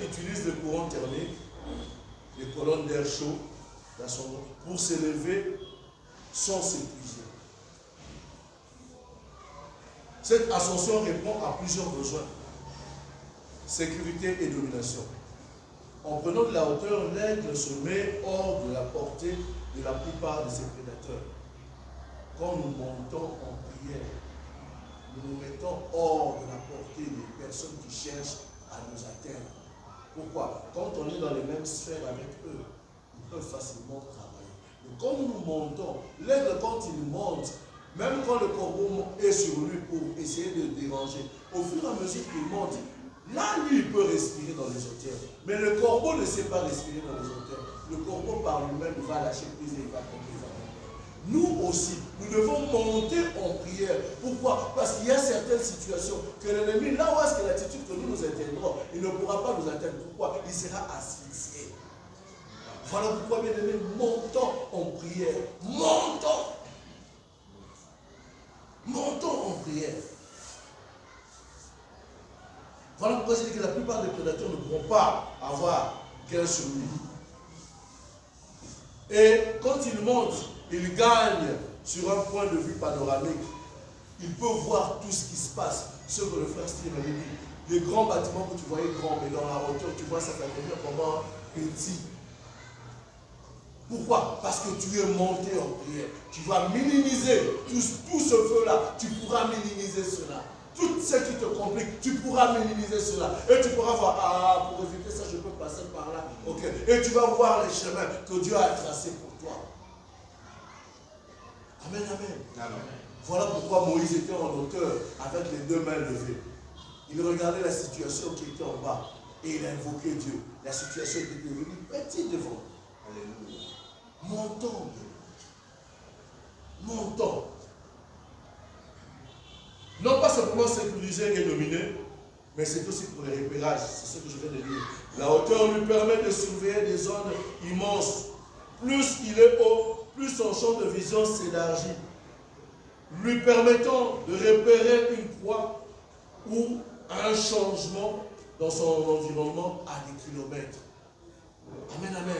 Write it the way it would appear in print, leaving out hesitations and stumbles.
qui utilisent le courant thermique, les colonnes d'air chaud, pour s'élever sans s'épuiser. Cette ascension répond à plusieurs besoins. Sécurité et domination. En prenant de la hauteur, l'aigle se met hors de la portée de la plupart de ses prédateurs. Quand nous montons en prière, nous nous mettons hors de la portée des personnes qui cherchent à nous atteindre. Pourquoi? Quand on est dans les mêmes sphères avec eux, ils peuvent facilement travailler. Mais quand nous montons, l'aigle, quand il monte, même quand le corbeau est sur lui pour essayer de le déranger, au fur et à mesure qu'il monte, là, lui, il peut respirer dans les hauteurs. Mais le corbeau ne sait pas respirer dans les hauteurs. Le corbeau, par lui-même, va lâcher prise et il va tomber. Nous aussi, nous devons monter en prière. Pourquoi? Parce qu'il y a certaines situations que l'ennemi, là où est-ce que l'attitude que nous atteindrons, il ne pourra pas nous atteindre. Pourquoi? Il sera asphyxié. Voilà pourquoi, bien aimé, montons en prière. Montons. Montons en prière. Voilà pourquoi je dis que la plupart des prédateurs ne pourront pas avoir gain sur lui. Et quand il monte, il gagne sur un point de vue panoramique. Il peut voir tout ce qui se passe. Ce que le frère Steve avait dit. Les grands bâtiments que tu voyais grands, mais dans la hauteur, tu vois ça va devenir comment petit. Pourquoi? Parce que tu es monté en prière. Tu vas minimiser tout ce feu-là. Tu pourras minimiser cela. Tout ce qui te complique, tu pourras minimiser cela. Et tu pourras voir, ah, pour éviter ça, je peux passer par là. Ok. Et tu vas voir les chemins que Dieu a tracés pour toi. Amen, amen. Amen. Voilà pourquoi Moïse était en hauteur avec les deux mains levées. Il regardait la situation qui était en bas et il a invoqué Dieu. La situation était devenue petite devant. Alléluia. Montons. Montons. Non pas simplement sécuriser et dominer, mais c'est aussi pour les repérages. C'est ce que je viens de dire. La hauteur lui permet de surveiller des zones immenses. Plus il est haut, plus son champ de vision s'élargit, lui permettant de repérer une proie ou un changement dans son environnement à des kilomètres. Amen, amen.